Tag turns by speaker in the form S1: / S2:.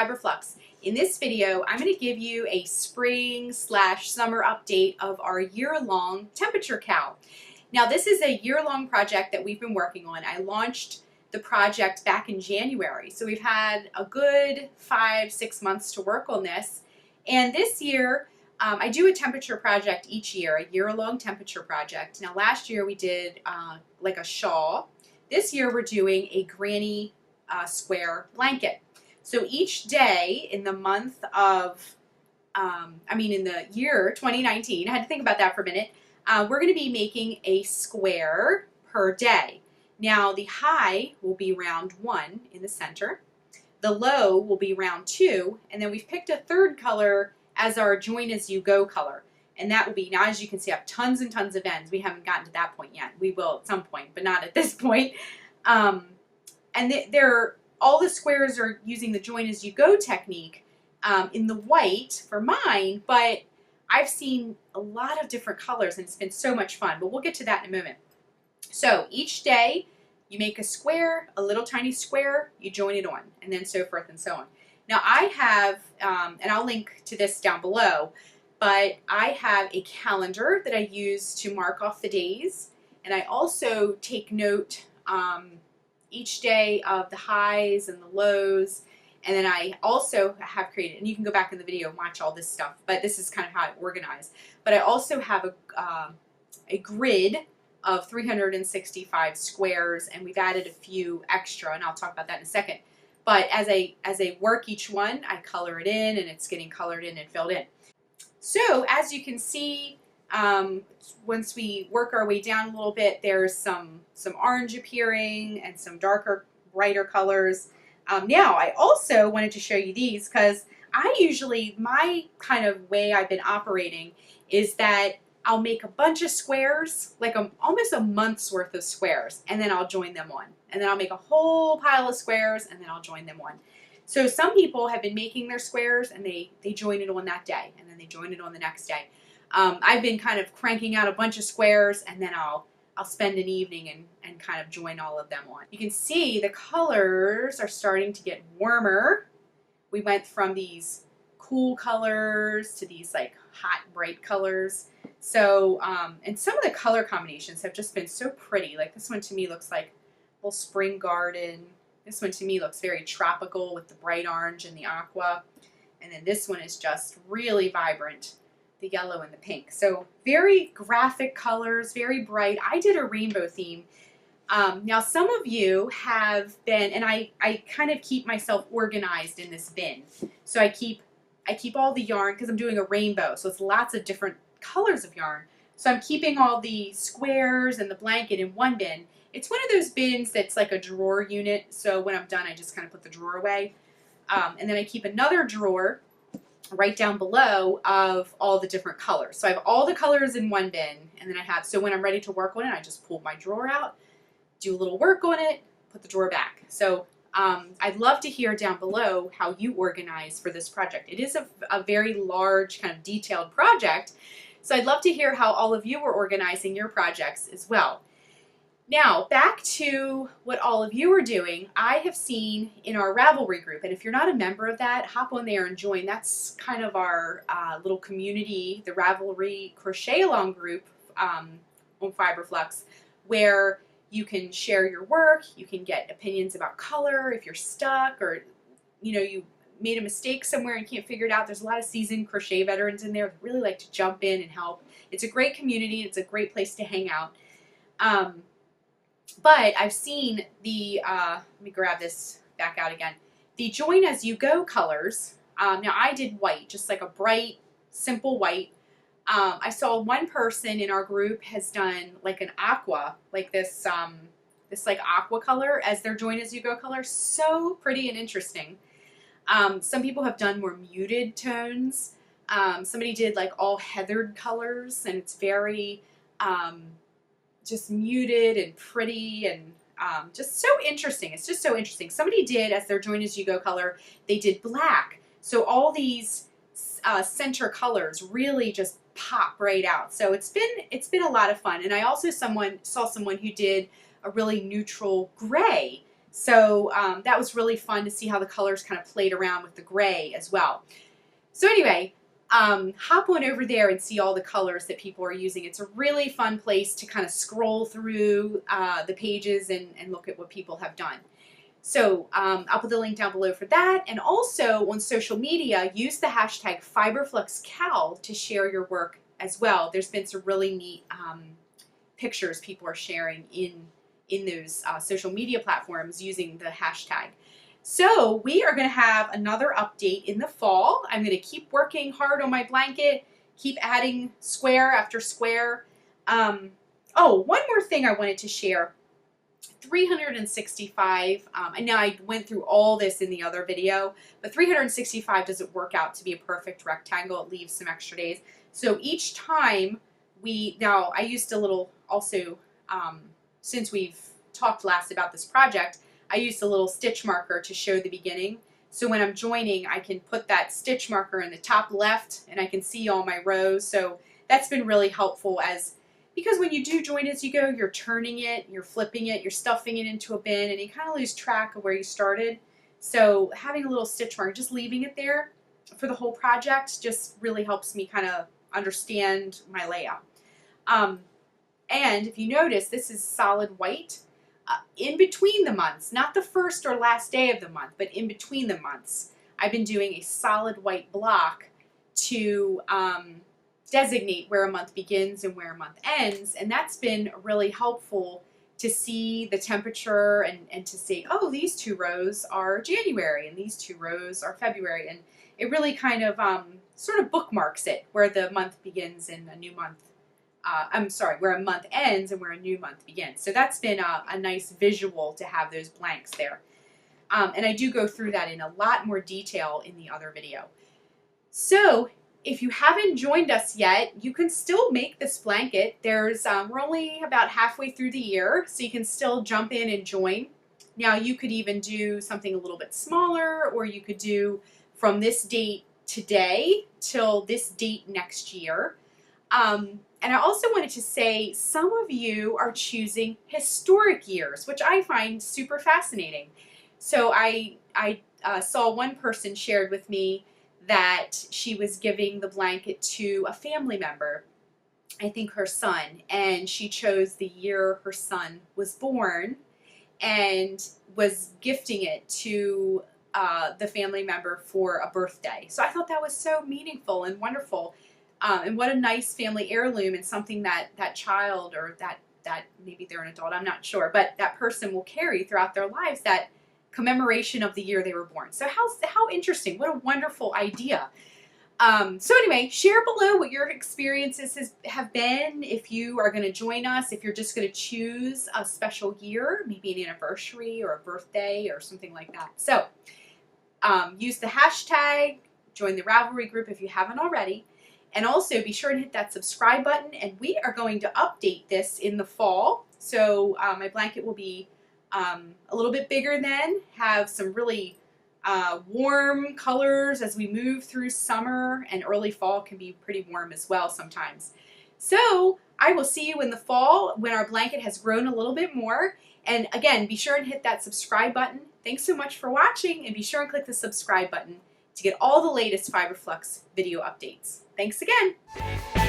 S1: Fiber Flux. In this video, I'm going to give you a spring/summer update of our year-long temperature cow. Now, this is a year-long project that we've been working on. I launched the project back in January, so we've had a good 5-6 months to work on this. And this year, I do a temperature project each year, a year-long temperature project. Now, last year we did like a shawl. This year we're doing a granny square blanket. So each day in the month of, in the year 2019, I had to think about that for a minute, we're going to be making a square per day. Now the high will be round 1 in the center, the low will be round 2, and then we've picked a third color as our join as you go color. And that will be, now as you can see, I have tons and tons of ends. We haven't gotten to that point yet. We will at some point, but not at this point. And all the squares are using the join as you go technique in the white for mine, but I've seen a lot of different colors and it's been so much fun, but we'll get to that in a moment. So each day you make a square, a little tiny square, you join it on, and then so forth and so on. Now I have, and I'll link to this down below, but I have a calendar that I use to mark off the days, and I also take note each day of the highs and the lows, and then I also have created, and you can go back in the video and watch all this stuff, but this is kind of how I organize. But I also have a grid of 365 squares, and we've added a few extra, and I'll talk about that in a second. But as I work each one, I color it in, and it's getting colored in and filled in. So as you can see, once we work our way down a little bit, there's some orange appearing and some darker, brighter colors. Now, I also wanted to show you these because my kind of way I've been operating is that I'll make a bunch of squares, like almost a month's worth of squares, and then I'll join them on. And then I'll make a whole pile of squares, and then I'll join them on. So some people have been making their squares, and they join it on that day, and then they join it on the next day. I've been kind of cranking out a bunch of squares, and then I'll spend an evening and kind of join all of them on. You can see the colors are starting to get warmer. We went from these cool colors to these like hot, bright colors. So, and some of the color combinations have just been so pretty. Like this one to me looks like a little spring garden. This one to me looks very tropical with the bright orange and the aqua. And then this one is just really vibrant, the yellow and the pink. So very graphic colors, very bright. I did a rainbow theme. Now some of you have been, and I kind of keep myself organized in this bin. So I keep all the yarn because I'm doing a rainbow. So it's lots of different colors of yarn. So I'm keeping all the squares and the blanket in one bin. It's one of those bins that's like a drawer unit. So when I'm done, I just kind of put the drawer away. And then I keep another drawer right down below of all the different colors. So I have all the colors in one bin, and then so when I'm ready to work on it, I just pull my drawer out, do a little work on it, put the drawer back. So I'd love to hear down below how you organize for this project. It is a very large, kind of detailed project, so I'd love to hear how all of you are organizing your projects as well. Now, back to what all of you are doing, I have seen in our Ravelry group, and if you're not a member of that, hop on there and join. That's kind of our little community, the Ravelry crochet along group on Fiber Flux, where you can share your work, you can get opinions about color if you're stuck, or you made a mistake somewhere and can't figure it out. There's a lot of seasoned crochet veterans in there that really like to jump in and help. It's a great community, it's a great place to hang out. But I've seen the, let me grab this back out again, the join as you go colors. Now I did white, just like a bright, simple white. I saw one person in our group has done like an aqua, like this like aqua color as their join as you go color. So pretty and interesting. Some people have done more muted tones. Somebody did like all heathered colors, and it's very, just muted and pretty and just so interesting. It's just so interesting. Somebody did, as their join as you go color, they did black. So all these center colors really just pop right out. So it's been a lot of fun. And I also saw someone who did a really neutral gray So that was really fun to see how the colors kind of played around with the gray as well. So anyway, hop on over there and see all the colors that people are using. It's a really fun place to kind of scroll through the pages and look at what people have done. So I'll put the link down below for that. And also on social media, use the hashtag FiberFluxCal to share your work as well. There's been some really neat pictures people are sharing in those social media platforms using the hashtag. So we are going to have another update in the fall. I'm going to keep working hard on my blanket, keep adding square after square. Oh, one more thing I wanted to share. 365, and now I went through all this in the other video, but 365 doesn't work out to be a perfect rectangle. It leaves some extra days. So each time now I used a little, also, since we've talked last about this project, I used a little stitch marker to show the beginning. So when I'm joining, I can put that stitch marker in the top left and I can see all my rows. So that's been really helpful because when you do join as you go, you're turning it, you're flipping it, you're stuffing it into a bin, and you kind of lose track of where you started. So having a little stitch mark, just leaving it there for the whole project just really helps me kind of understand my layout. And if you notice, this is solid white. In between the months, not the first or last day of the month, but in between the months, I've been doing a solid white block to designate where a month begins and where a month ends, and that's been really helpful to see the temperature and to see, oh, these 2 rows are January and these 2 rows are February, and it really kind of sort of bookmarks it where the month begins and a new month, where a month ends and where a new month begins. So that's been a nice visual to have those blanks there. And I do go through that in a lot more detail in the other video. So if you haven't joined us yet, you can still make this blanket. We're only about halfway through the year, so you can still jump in and join. Now you could even do something a little bit smaller, or you could do from this date today till this date next year. And I also wanted to say some of you are choosing historic years, which I find super fascinating. So I saw one person shared with me that she was giving the blanket to a family member, I think her son, and she chose the year her son was born and was gifting it to the family member for a birthday. So I thought that was so meaningful and wonderful, and what a nice family heirloom, and something that that child, or that maybe they're an adult, I'm not sure, but that person will carry throughout their lives, that commemoration of the year they were born. So how interesting. What a wonderful idea. So anyway, share below what your experiences have been, if you are going to join us, if you're just going to choose a special year, maybe an anniversary or a birthday or something like that. So use the hashtag, join the Ravelry group if you haven't already, and also be sure to hit that subscribe button, and we are going to update this in the fall. So my blanket will be a little bit bigger then, have some really warm colors as we move through summer, and early fall can be pretty warm as well sometimes. So I will see you in the fall when our blanket has grown a little bit more. And again, be sure and hit that subscribe button. Thanks so much for watching, and be sure and click the subscribe button to get all the latest FiberFlux video updates. Thanks again.